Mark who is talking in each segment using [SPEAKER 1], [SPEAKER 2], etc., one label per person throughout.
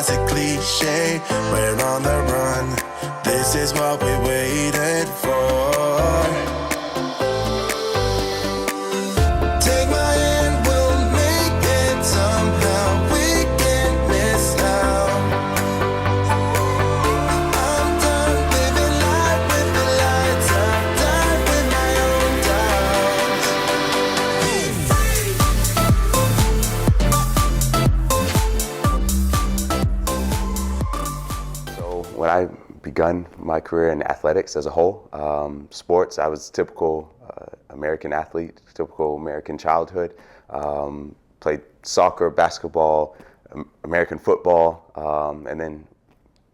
[SPEAKER 1] as a cliche. We're on the run, this is what we waited for. Take my hand, we'll make it somehow. We can't miss now. I'm done living life with the lights up, died with my own doubts.
[SPEAKER 2] So when I begun my career in athletics as a whole, sports, I was typical American athlete, typical American childhood. Played soccer, basketball, American football, and then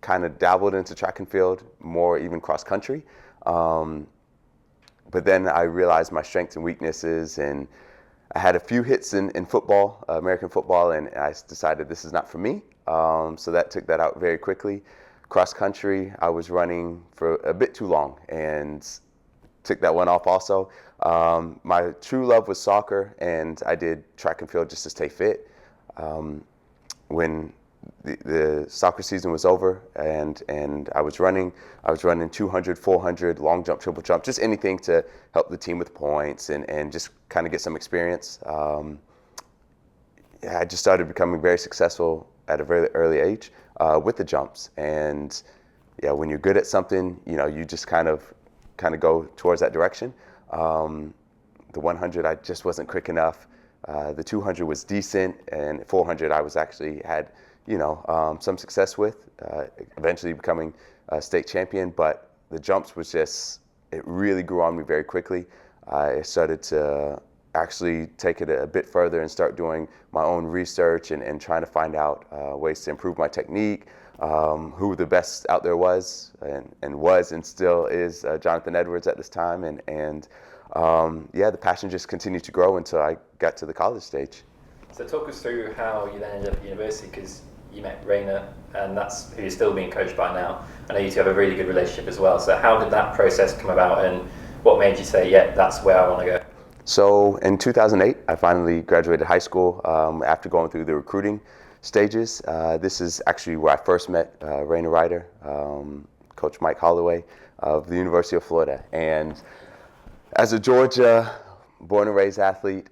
[SPEAKER 2] kind of dabbled into track and field, more even cross country. But then I realized my strengths and weaknesses, and I had a few hits in football, American football, and I decided this is not for me. So that took that out very quickly. Cross country, I was running for a bit too long and took that one off also. My true love was soccer, and I did track and field just to stay fit. When the soccer season was over and I was running 200, 400, long jump, triple jump, just anything to help the team with points and just kind of get some experience. I just started becoming very successful at a very early age with the jumps. And yeah, when you're good at something, you just kind of go towards that direction. The 100, I just wasn't quick enough. The 200 was decent, and 400 I was actually had, some success with, eventually becoming a state champion. But the jumps was just, it really grew on me very quickly. I started to actually take it a bit further and start doing my own research and trying to find out ways to improve my technique, who the best out there was and still is Jonathan Edwards at this time. And the passion just continued to grow until I got to the college stage.
[SPEAKER 3] So talk us through how you then ended up at university, because you met Rainer, and that's who you're still being coached by now. I know you two have a really good relationship as well. So how did that process come about, and what made you say, yeah, that's where I want to go?
[SPEAKER 2] So in 2008, I finally graduated high school after going through the recruiting stages. This is actually where I first met Rainer Ryder, Coach Mike Holloway of the University of Florida. And as a Georgia born and raised athlete,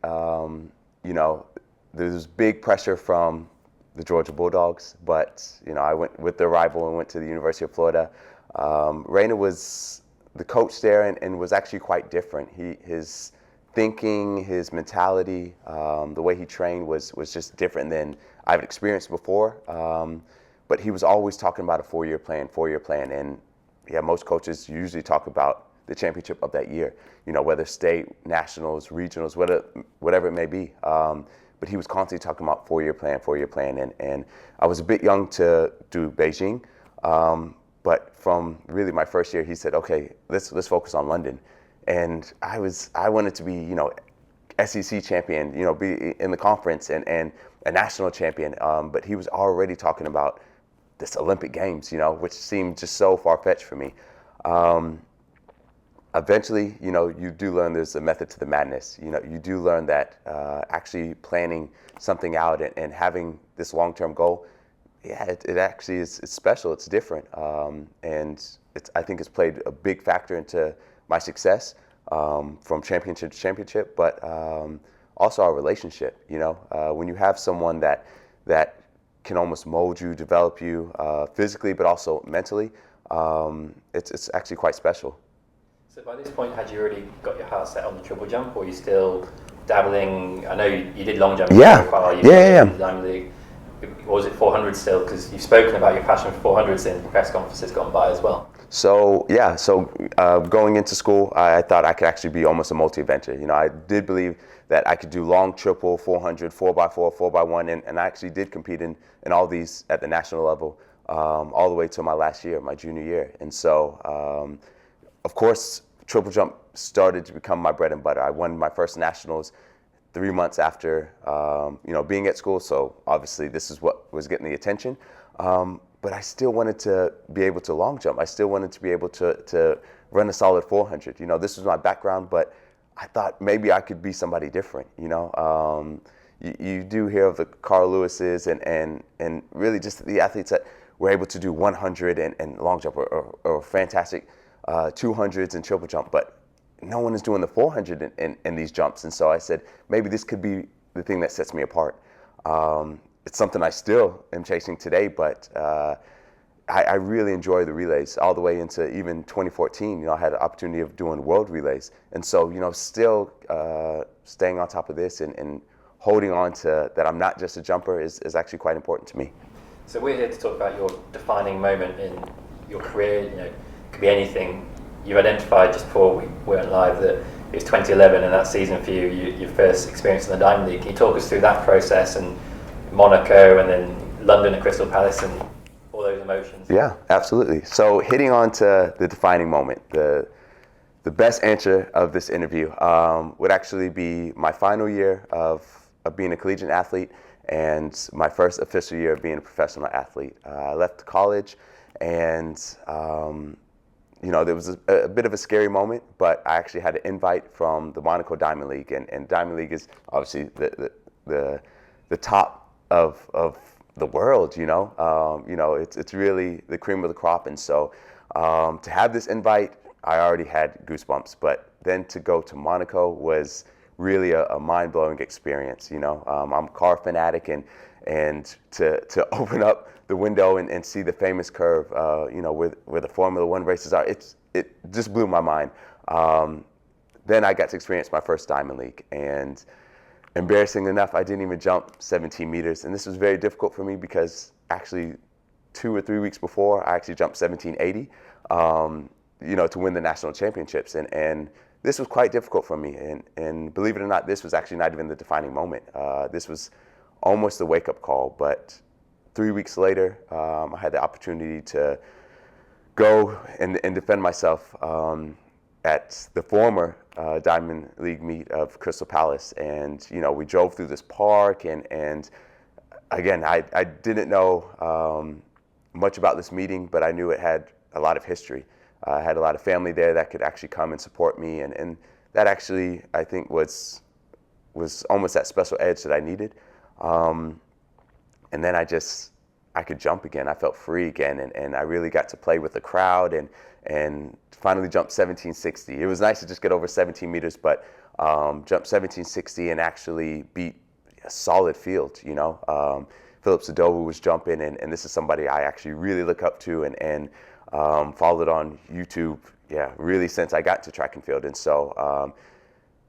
[SPEAKER 2] there's big pressure from the Georgia Bulldogs, but I went with their rival and went to the University of Florida. Rainer was the coach there and was actually quite different. His thinking, his mentality, the way he trained was just different than I've experienced before. But he was always talking about a four-year plan. And yeah, most coaches usually talk about the championship of that year, whether state, nationals, regionals, whatever it may be. But he was constantly talking about four-year plan. And I was a bit young to do Beijing. But from really my first year, he said, okay, let's focus on London. And I wanted to be, SEC champion, be in the conference and a national champion. But he was already talking about this Olympic Games, which seemed just so far-fetched for me. Eventually, you do learn there's a method to the madness. You do learn that actually planning something out and having this long-term goal, yeah, it actually is special. It's different. And I think it's played a big factor into my success from championship to championship, but also our relationship. When you have someone that can almost mold you, develop you physically, but also mentally, it's actually quite special.
[SPEAKER 3] So by this point, had you already got your heart set on the triple jump, or are you still dabbling? I know you did long jump.
[SPEAKER 2] Yeah.
[SPEAKER 3] For a while.
[SPEAKER 2] Yeah.
[SPEAKER 3] The Diamond League. Or was it 400 still? Because you've spoken about your passion for 400s in press conferences gone by as well.
[SPEAKER 2] So going into school, I thought I could actually be almost a multi-eventer. I did believe that I could do long triple, 400, 4x4, 4x1, and I actually did compete in all these at the national level all the way to my last year, my junior year. And so, of course, triple jump started to become my bread and butter. I won my first nationals 3 months after being at school, so obviously this is what was getting the attention. But I still wanted to be able to long jump. I still wanted to be able to run a solid 400. This was my background, but I thought maybe I could be somebody different. you do hear of the Carl Lewises and really just the athletes that were able to do 100 and long jump or fantastic 200s and triple jump, but no one is doing the 400 in these jumps. And so I said, maybe this could be the thing that sets me apart. It's something I still am chasing today, but I really enjoy the relays all the way into even 2014. You know, I had the opportunity of doing world relays. And so, you know, still staying on top of this and holding on to that I'm not just a jumper is actually quite important to me.
[SPEAKER 3] So we're here to talk about your defining moment in your career. You know, it could be anything. You identified just before we went live that it was 2011 and that season for you, your first experience in the Diamond League. Can you talk us through that process and Monaco and then London at Crystal Palace and all those emotions?
[SPEAKER 2] Yeah, absolutely. So hitting on to the defining moment, the best answer of this interview would actually be my final year of being a collegiate athlete and my first official year of being a professional athlete. I left college and you know, there was a bit of a scary moment, but I actually had an invite from the Monaco Diamond League, and Diamond League is obviously the top of the world. You know, it's really the cream of the crop, and so to have this invite, I already had goosebumps. But then to go to Monaco was really a mind-blowing experience. You know, I'm a car fanatic, and to open up the window and see the famous curve, you know, where the Formula One races are, it just blew my mind. Then I got to experience my first Diamond League, and embarrassing enough, I didn't even jump 17 meters, and this was very difficult for me because actually 2 or 3 weeks before, I actually jumped 1780, you know, to win the national championships, and this was quite difficult for me, and believe it or not, this was actually not even the defining moment. This was almost a wake-up call, but 3 weeks later, I had the opportunity to go and defend myself at the former Diamond League meet of Crystal Palace. And, you know, we drove through this park, and again, I didn't know much about this meeting, but I knew it had a lot of history. I had a lot of family there that could actually come and support me, and that actually, I think, was almost that special edge that I needed. And then I could jump again. I felt free again, and I really got to play with the crowd and finally jumped 1760. It was nice to just get over 17 meters, but jumped 1760 and actually beat a solid field, you know. Philip Sadovu was jumping, and this is somebody I actually really look up to and followed on YouTube, really since I got to track and field. And so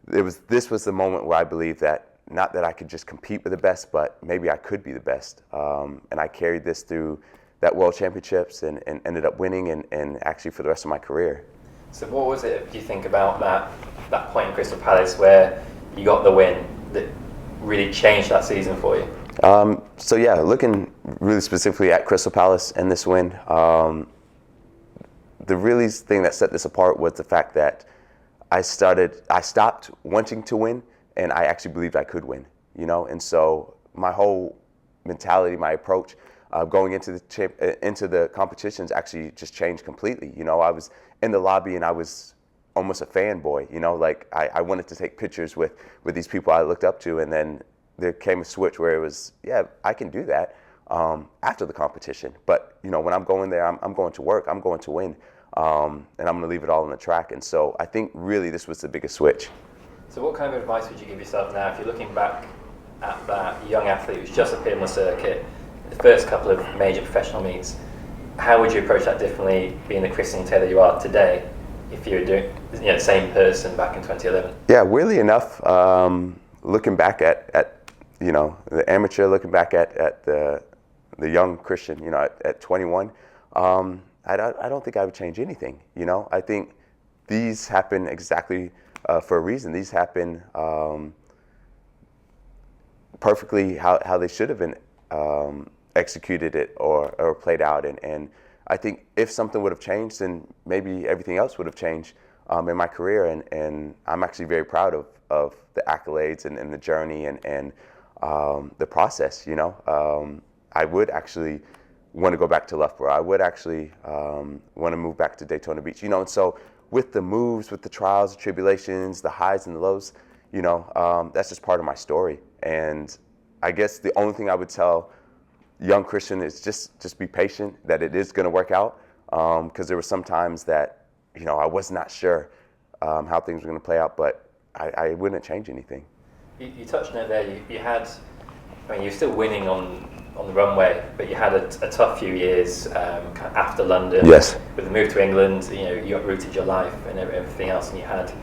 [SPEAKER 2] this was the moment where I believed that not that I could just compete with the best, but maybe I could be the best. And I carried this through that World Championships and ended up winning and actually for the rest of my career.
[SPEAKER 3] So what was it, do you think, about that point in Crystal Palace where you got the win that really changed that season for you?
[SPEAKER 2] So yeah, looking really specifically at Crystal Palace and this win, the really thing that set this apart was the fact that I stopped wanting to win, and I actually believed I could win, you know. And so my whole mentality, my approach going into the competitions actually just changed completely. You know, I was in the lobby and I was almost a fanboy, you know, like I wanted to take pictures with these people I looked up to, and then there came a switch where it was, yeah, I can do that after the competition. But, you know, when I'm going there, I'm going to work, I'm going to win, and I'm going to leave it all on the track. And so I think really this was the biggest switch.
[SPEAKER 3] So what kind of advice would you give yourself now if you're looking back at that young athlete who's just appeared on the circuit, the first couple of major professional meets? How would you approach that differently, being the Christian Taylor you are today, if you were doing, you know, the same person back in 2011? Yeah,
[SPEAKER 2] weirdly enough, looking back at you know, the amateur, looking back at the young Christian, you know, at 21, I don't think I would change anything. You know, I think these happen exactly for a reason. These happen perfectly how they should have been executed it or played out. And I think if something would have changed, then maybe everything else would have changed in my career. And I'm actually very proud of the accolades and the journey and the process. You know, I would actually want to go back to Loughborough. I would actually want to move back to Daytona Beach. You know, and so with the moves, with the trials, the tribulations, the highs and the lows, you know, that's just part of my story. And I guess the only thing I would tell young Christian is just be patient, that it is going to work out. Because there were some times that, I was not sure how things were going to play out, but I wouldn't change anything.
[SPEAKER 3] You touched on it there. You had, you're still winning on the runway, but you had a tough few years kind of after London.
[SPEAKER 2] Yes. With
[SPEAKER 3] the move to England, you uprooted your life and everything else, and you had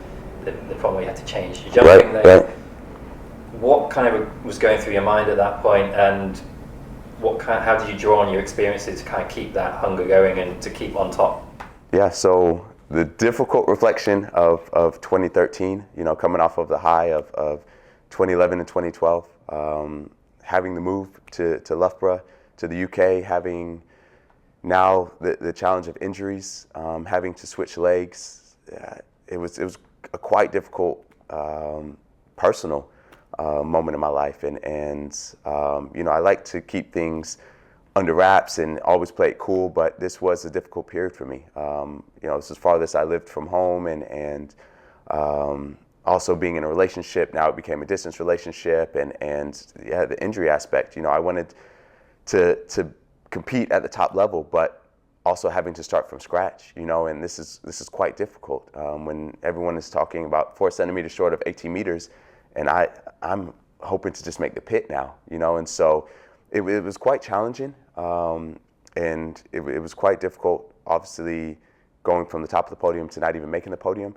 [SPEAKER 3] the problem where you had to change your jumping there.
[SPEAKER 2] Right.
[SPEAKER 3] What kind of was going through your mind at that point, and how did you draw on your experiences to kind of keep that hunger going and to keep on top?
[SPEAKER 2] Yeah, so the difficult reflection of 2013, coming off of the high of 2011 and 2012, having the move to Loughborough, to the UK, having now the challenge of injuries, having to switch legs, it was a quite difficult personal moment in my life, and I like to keep things under wraps and always play it cool, but this was a difficult period for me. This is farthest I lived from home, and also being in a relationship. Now it became a distance relationship, and the injury aspect. I wanted to compete at the top level, but also having to start from scratch. And this is quite difficult when everyone is talking about 4 centimeters short of 18 meters, and I'm hoping to just make the pit now. And so it was quite challenging, and it was quite difficult. Obviously, going from the top of the podium to not even making the podium.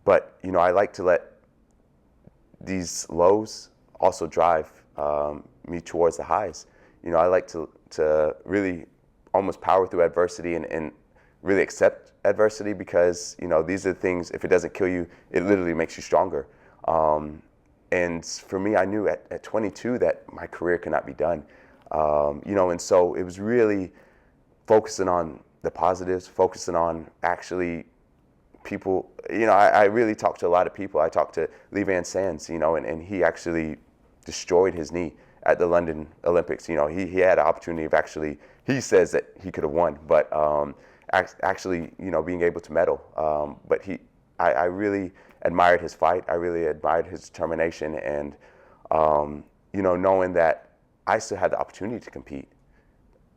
[SPEAKER 2] But I like to let these lows also drive me towards the highs. I like to really almost power through adversity and really accept adversity, because these are the things, if it doesn't kill you, it literally makes you stronger. And for me, I knew at 22 that my career could not be done. And so it was really focusing on the positives, focusing on actually people. I really talked to a lot of people. I talked to Lee Van Sands, and he actually destroyed his knee at the London Olympics. He had an opportunity of actually, he says that he could have won, but actually, being able to medal. But I really admired his fight. I really admired his determination, and knowing that I still had the opportunity to compete.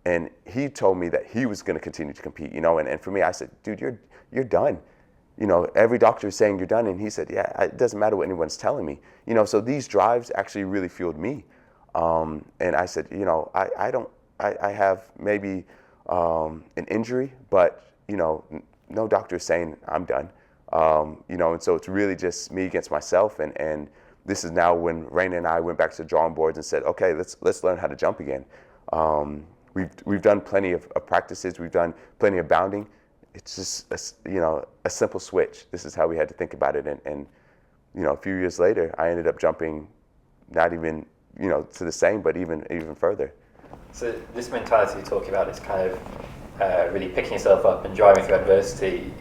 [SPEAKER 2] And he told me that he was going to continue to compete. And for me, I said, dude, you're done. Every doctor is saying you're done, and he said, yeah, it doesn't matter what anyone's telling me. So these drives actually really fueled me. And I said, I have maybe an injury, but no doctor is saying I'm done. And so it's really just me against myself, and this is now when Raina and I went back to the drawing boards and said, okay, let's learn how to jump again. We've done plenty of practices, we've done plenty of bounding. It's just a simple switch. This is how we had to think about it, and a few years later, I ended up jumping not even to the same, but even further.
[SPEAKER 3] So this mentality you're talking about is kind of really picking yourself up and driving through adversity.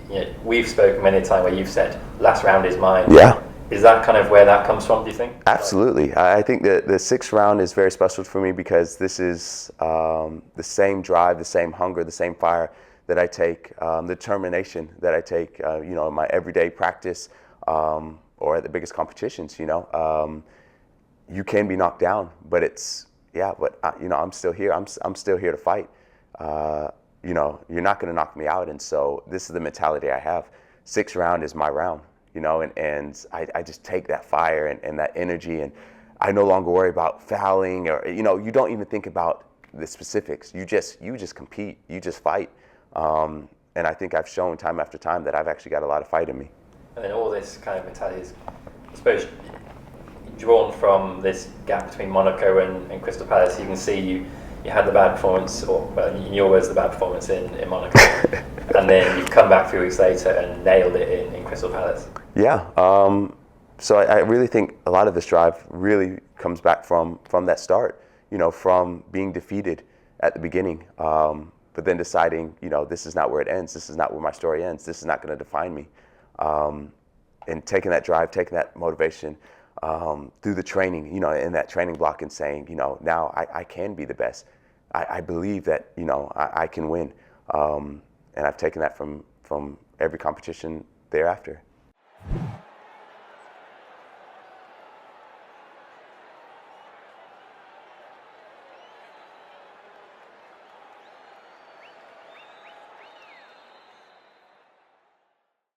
[SPEAKER 3] We've spoken many a time where you've said, last round is mine.
[SPEAKER 2] Yeah.
[SPEAKER 3] Is that kind of where that comes from, do you think?
[SPEAKER 2] Absolutely. I think that the 6th round is very special for me, because this is the same drive, the same hunger, the same fire that I take, the determination that I take, in my everyday practice or at the biggest competitions. You can be knocked down, but I'm still here. I'm still here to fight. You're not going to knock me out, and so this is the mentality I have. 6th round is my round, and I just take that fire and that energy, and I no longer worry about fouling, or you don't even think about the specifics. You just compete. You just fight. And I think I've shown time after time that I've actually got a lot of fight in me.
[SPEAKER 3] And then all this kind of mentality is, I suppose, drawn from this gap between Monaco and Crystal Palace. You can see you had the bad performance, or in your words, the bad performance in Monaco, and then you've come back 3 weeks later and nailed it in Crystal Palace. Yeah.
[SPEAKER 2] So I really think a lot of this drive really comes back from that start, from being defeated at the beginning, but then deciding, this is not where it ends. This is not where my story ends. This is not going to define me. And taking that drive, taking that motivation through the training, in that training block, and saying, now I can be the best. I believe that, I can win. And I've taken that from every competition thereafter.